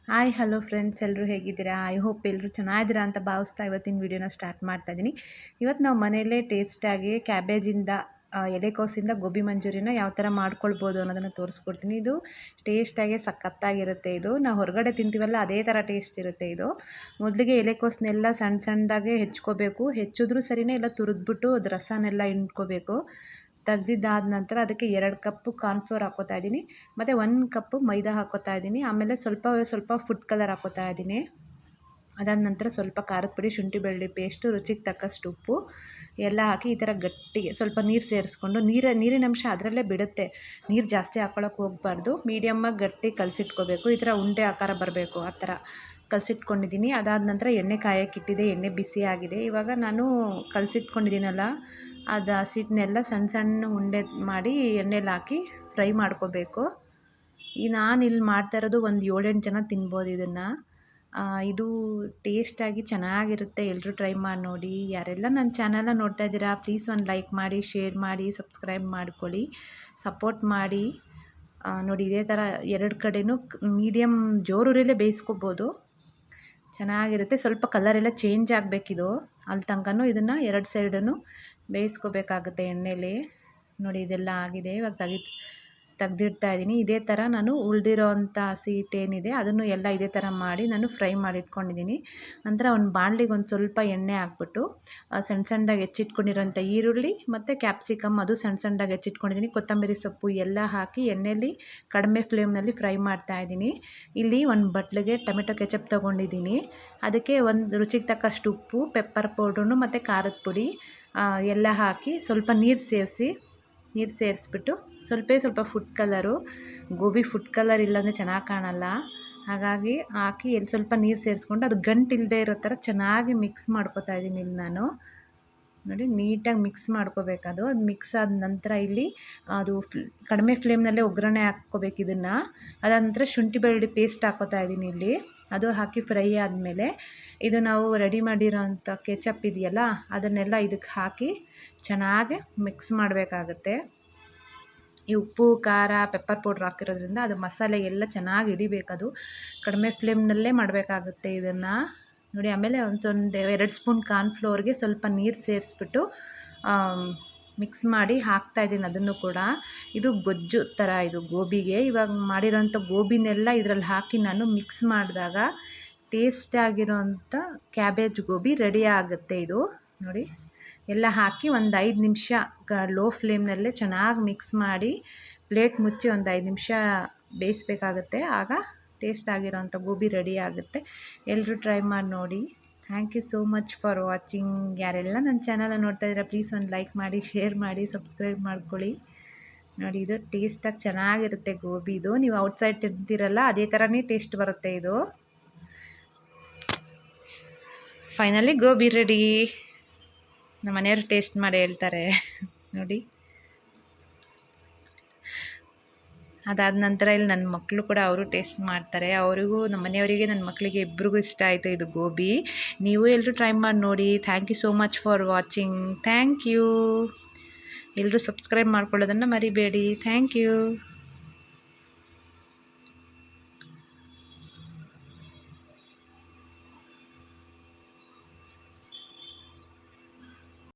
Hi hello friends, ಎಲ್ಲರೂ ಹೇಗಿದ್ದೀರಾ? I hope ಎಲ್ಲರೂ ಚೆನ್ನಾಗಿದ್ದೀರಾ ಅಂತ ಭಾವಿಸ್ತಾ ಇವತ್ತಿನ ವೀಡಿಯೋನ ಸ್ಟಾರ್ಟ್ ಮಾಡ್ತಾ ಇದ್ದೀನಿ. ಇವತ್ತು ನಾವು ಮನೆಯಲ್ಲೇ ಟೇಸ್ಟಾಗಿ ಕ್ಯಾಬೇಜಿಂದ ಎಲೆಕೋಸಿಂದ ಗೋಬಿ ಮಂಚೂರಿನ ಯಾವ ಥರ ಮಾಡ್ಕೊಳ್ಬೋದು ಅನ್ನೋದನ್ನು ತೋರಿಸ್ಕೊಡ್ತೀನಿ. ಇದು ಟೇಸ್ಟಾಗಿ ಸಖತ್ತಾಗಿರುತ್ತೆ. ಇದು ನಾವು ಹೊರಗಡೆ ತಿಂತೀವಲ್ಲ ಅದೇ ಥರ ಟೇಸ್ಟ್ ಇರುತ್ತೆ. ಇದು ಮೊದಲಿಗೆ ಎಲೆಕೋಸನ್ನೆಲ್ಲ ಸಣ್ಣ ಸಣ್ಣದಾಗೆ ಹೆಚ್ಕೋಬೇಕು. ಹೆಚ್ಚಿದ್ರೂ ಸರಿನೇ, ಇಲ್ಲ ತುರಿದ್ಬಿಟ್ಟು ಅದು ರಸನೆಲ್ಲ ಹಿಂಡ್ಕೋಬೇಕು. ತೆಗ್ದಿದ್ದಾದ ನಂತರ ಅದಕ್ಕೆ 2 ಕಪ್ಪು ಕಾರ್ನ್‌ಫ್ಲೋರ್ ಹಾಕ್ಕೋತಾ ಇದ್ದೀನಿ. ಮತ್ತು 1 ಕಪ್ಪು ಮೈದಾ ಹಾಕ್ಕೋತಾ ಇದ್ದೀನಿ. ಆಮೇಲೆ ಸ್ವಲ್ಪ ಫುಡ್ ಕಲರ್ ಹಾಕ್ಕೋತಾ ಇದ್ದೀನಿ. ಅದಾದ ನಂತರ ಸ್ವಲ್ಪ ಖಾರದ ಪುಡಿ, ಶುಂಠಿ ಬೆಳ್ಳುಳ್ಳಿ ಪೇಸ್ಟು, ರುಚಿಗೆ ತಕ್ಕಷ್ಟು ಉಪ್ಪು ಎಲ್ಲ ಹಾಕಿ ಈ ಥರ ಗಟ್ಟಿಗೆ ಸ್ವಲ್ಪ ನೀರು ಸೇರಿಸ್ಕೊಂಡು ನೀರಿನ ಅಂಶ ಅದರಲ್ಲೇ ಬಿಡುತ್ತೆ. ನೀರು ಜಾಸ್ತಿ ಹಾಕ್ಕೊಳಕ್ಕೆ ಹೋಗಬಾರ್ದು. ಮೀಡಿಯಮ್ಮಾಗಿ ಗಟ್ಟಿ ಕಲಸಿಟ್ಕೋಬೇಕು. ಈ ಥರ ಉಂಡೆ ಆಕಾರ ಬರಬೇಕು, ಆ ಥರ ಕಲಸಿಟ್ಕೊಂಡಿದ್ದೀನಿ. ಅದಾದ ನಂತರ ಎಣ್ಣೆ ಕಾಯಕ್ಕಿಟ್ಟಿದ್ದೆ. ಎಣ್ಣೆ ಬಿಸಿ ಆಗಿದೆ. ಇವಾಗ ನಾನು ಕಲಸಿಟ್ಕೊಂಡಿದ್ದೀನಲ್ಲ, ಅದು ಹಸಿಟ್ಟನ್ನೆಲ್ಲ ಸಣ್ಣ ಸಣ್ಣ ಉಂಡೆ ಮಾಡಿ ಎಣ್ಣೆಲಿ ಹಾಕಿ ಫ್ರೈ ಮಾಡ್ಕೋಬೇಕು. ನಾನಿಲ್ಲಿ ಮಾಡ್ತಾ ಇರೋದು ಒಂದು 7-8 ಜನ ತಿನ್ಬೋದು ಇದನ್ನು. ಇದು ಟೇಸ್ಟಾಗಿ ಚೆನ್ನಾಗಿರುತ್ತೆ. ಎಲ್ಲರೂ ಟ್ರೈ ಮಾಡಿ ನೋಡಿ. ಯಾರೆಲ್ಲ ನನ್ನ ಚಾನಲ್ನ ನೋಡ್ತಾ ಇದ್ದೀರಾ, ಪ್ಲೀಸ್ ಒಂದು ಲೈಕ್ ಮಾಡಿ, ಶೇರ್ ಮಾಡಿ, ಸಬ್ಸ್ಕ್ರೈಬ್ ಮಾಡ್ಕೊಳ್ಳಿ, ಸಪೋರ್ಟ್ ಮಾಡಿ. ನೋಡಿ, ಇದೇ ಥರ 2 ಕಡೆನೂ ಮೀಡಿಯಮ್ ಜೋರುರಿಯಲ್ಲೇ ಬೇಯಿಸ್ಕೋಬೋದು. ಚೆನ್ನಾಗಿರುತ್ತೆ. ಸ್ವಲ್ಪ ಕಲರೆಲ್ಲ ಚೇಂಜ್ ಆಗಬೇಕಿದು. ಅಲ್ಲಿ ತನಕನೂ ಇದನ್ನು 2 ಸೈಡನ್ನು ಬೇಯಿಸ್ಕೋಬೇಕಾಗುತ್ತೆ ಎಣ್ಣೆಲಿ. ನೋಡಿ, ಇದೆಲ್ಲ ಆಗಿದೆ. ಇವಾಗ ತೆಗ್ದಿಡ್ತಾ ಇದ್ದೀನಿ. ಇದೇ ಥರ ನಾನು ಉಳಿದಿರೋ ಅಂಥ ಹಸಿ ಹಿಟ್ಟೇನಿದೆ ಅದನ್ನು ಎಲ್ಲ ಇದೇ ಥರ ಮಾಡಿ ನಾನು ಫ್ರೈ ಮಾಡಿ ಇಟ್ಕೊಂಡಿದ್ದೀನಿ. ನಂತರ ಒಂದು ಬಾಣಲಿಗೆ ಒಂದು ಸ್ವಲ್ಪ ಎಣ್ಣೆ ಹಾಕ್ಬಿಟ್ಟು ಸಣ್ಣ ಸಣ್ಣದಾಗಿ ಹೆಚ್ಚಿಟ್ಕೊಂಡಿರೋಂಥ ಈರುಳ್ಳಿ ಮತ್ತು ಕ್ಯಾಪ್ಸಿಕಮ್ ಅದು ಸಣ್ಣ ಸಣ್ಣದಾಗಿ ಹೆಚ್ಚಿಟ್ಕೊಂಡಿದ್ದೀನಿ. ಕೊತ್ತಂಬರಿ ಸೊಪ್ಪು ಎಲ್ಲ ಹಾಕಿ ಎಣ್ಣೆಲಿ ಕಡಿಮೆ ಫ್ಲೇಮ್ನಲ್ಲಿ ಫ್ರೈ ಮಾಡ್ತಾಯಿದ್ದೀನಿ. ಇಲ್ಲಿ ಒಂದು ಬಟ್ಲಿಗೆ ಟೊಮೆಟೊ ಕೆಚಪ್ ತೊಗೊಂಡಿದ್ದೀನಿ. ಅದಕ್ಕೆ ಒಂದು ರುಚಿಗೆ ತಕ್ಕಷ್ಟು ಉಪ್ಪು, ಪೆಪ್ಪರ್ ಪೌಡ್ರು ಮತ್ತು ಖಾರದ ಪುಡಿ ಎಲ್ಲ ಹಾಕಿ ಸ್ವಲ್ಪ ನೀರು ಸೇರಿಸ್ಬಿಟ್ಟು ಸ್ವಲ್ಪ food colour, gobi food colour ಇಲ್ಲಾಂದರೆ ಚೆನ್ನಾಗಿ ಕಾಣಲ್ಲ. ಹಾಗಾಗಿ ಹಾಕಿ ಸ್ವಲ್ಪ ನೀರು ಸೇರಿಸ್ಕೊಂಡು ಅದು ಗಂಟಿಲ್ಲದೆ ಇರೋ ಥರ ಚೆನ್ನಾಗಿ ಮಿಕ್ಸ್ ಮಾಡ್ಕೊತಾ ಇದ್ದೀನಿ. ಇಲ್ಲಿ ನಾನು ನೋಡಿ ನೀಟಾಗಿ ಮಿಕ್ಸ್ ಮಾಡ್ಕೋಬೇಕದು. ಅದು ಮಿಕ್ಸ್ ಆದ ನಂತರ ಇಲ್ಲಿ ಅದು ಕಡಿಮೆ ಫ್ಲೇಮ್ನಲ್ಲೇ ಒಗ್ಗರಣೆ ಹಾಕ್ಕೋಬೇಕು ಇದನ್ನು. ಅದಾದ ನಂತರ ಶುಂಠಿ ಬೆಳ್ಳುಳ್ಳಿ ಪೇಸ್ಟ್ ಹಾಕ್ಕೋತಾ ಇದ್ದೀನಿ ಇಲ್ಲಿ. ಅದು ಹಾಕಿ ಫ್ರೈ ಆದಮೇಲೆ ಇದು ನಾವು ರೆಡಿ ಮಾಡಿರೋಂಥ ಕೆಚಪ್ ಇದೆಯಲ್ಲ ಅದನ್ನೆಲ್ಲ ಇದಕ್ಕೆ ಹಾಕಿ ಚೆನ್ನಾಗಿ ಮಿಕ್ಸ್ ಮಾಡಬೇಕಾಗತ್ತೆ. ಈ ಉಪ್ಪು, ಖಾರ, ಪೆಪ್ಪರ್ ಪೌಡ್ರ್ ಹಾಕಿರೋದ್ರಿಂದ ಅದು ಮಸಾಲೆ ಎಲ್ಲ ಚೆನ್ನಾಗಿ ಹಿಡಿಬೇಕದು. ಕಡಿಮೆ ಫ್ಲೇಮ್ನಲ್ಲೇ ಮಾಡಬೇಕಾಗುತ್ತೆ ಇದನ್ನು ನೋಡಿ. ಆಮೇಲೆ ಒಂದು 2 ಸ್ಪೂನ್ ಕಾರ್ನ್‌ಫ್ಲೋರ್ಗೆ ಸ್ವಲ್ಪ ನೀರು ಸೇರಿಸ್ಬಿಟ್ಟು ಮಿಕ್ಸ್ ಮಾಡಿ ಹಾಕ್ತಾಯಿದ್ದೀನಿ ಅದನ್ನು ಕೂಡ. ಇದು ಗೊಜ್ಜು ಥರ ಇದು ಗೋಬಿಗೆ. ಇವಾಗ ಮಾಡಿರೋಂಥ ಗೋಬಿನೆಲ್ಲ ಇದರಲ್ಲಿ ಹಾಕಿ ನಾನು ಮಿಕ್ಸ್ ಮಾಡಿದಾಗ ಟೇಸ್ಟಾಗಿರೋಂಥ ಕ್ಯಾಬೇಜ್ ಗೋಬಿ ರೆಡಿ ಆಗುತ್ತೆ. ಇದು ನೋಡಿ, ಎಲ್ಲ ಹಾಕಿ ಒಂದು 5 ನಿಮಿಷ ಲೋ ಫ್ಲೇಮ್ನಲ್ಲೇ ಚೆನ್ನಾಗಿ ಮಿಕ್ಸ್ ಮಾಡಿ ಪ್ಲೇಟ್ ಮುಚ್ಚಿ ಒಂದು 5 ನಿಮಿಷ ಬೇಯಿಸ್ಬೇಕಾಗತ್ತೆ. ಆಗ ಟೇಸ್ಟ್ ಆಗಿರೋಂಥ ಗೋಬಿ ರೆಡಿ ಆಗುತ್ತೆ. ಎಲ್ಲರೂ ಟ್ರೈ ಮಾಡಿ ನೋಡಿ. Thank you so much for watching. ಯಾರೆಲ್ಲ ನನ್ನ ಚಾನಲ್ನ ನೋಡ್ತಾ ಇದ್ದೀರಾ, ಪ್ಲೀಸ್ ಒಂದು ಲೈಕ್ ಮಾಡಿ, ಶೇರ್ ಮಾಡಿ, ಸಬ್ಸ್ಕ್ರೈಬ್ ಮಾಡ್ಕೊಳ್ಳಿ. ನೋಡಿ, ಇದು ಟೇಸ್ಟಾಗಿ ಚೆನ್ನಾಗಿರುತ್ತೆ ಗೋಬಿದು. ನೀವು ಔಟ್ಸೈಡ್ ತಿಂತೀರಲ್ಲ ಅದೇ ಥರನೇ ಟೇಸ್ಟ್ ಬರುತ್ತೆ ಇದು. Finally gobi ready. ನಮ್ಮ ಮನೆಯವರು ಟೇಸ್ಟ್ ಮಾಡಿ ಹೇಳ್ತಾರೆ ನೋಡಿ. ಅದಾದ ನಂತರ ಇಲ್ಲಿ ನನ್ನ ಮಕ್ಕಳು ಕೂಡ ಅವರು ಟೇಸ್ಟ್ ಮಾಡ್ತಾರೆ. ಅವರಿಗೂ, ನಮ್ಮ ಮನೆಯವರಿಗೆ, ನನ್ನ ಮಕ್ಕಳಿಗೆ ಇಬ್ಬರಿಗೂ ಇಷ್ಟ ಆಯಿತು ಇದು ಗೋಬಿ. ನೀವು ಎಲ್ಲರೂ ಟ್ರೈ ಮಾಡಿ ನೋಡಿ. Thank you so much for watching. Thank you. ಎಲ್ಲರೂ ಸಬ್ಸ್ಕ್ರೈಬ್ ಮಾಡ್ಕೊಳ್ಳೋದನ್ನು ಮರಿಬೇಡಿ. Thank you.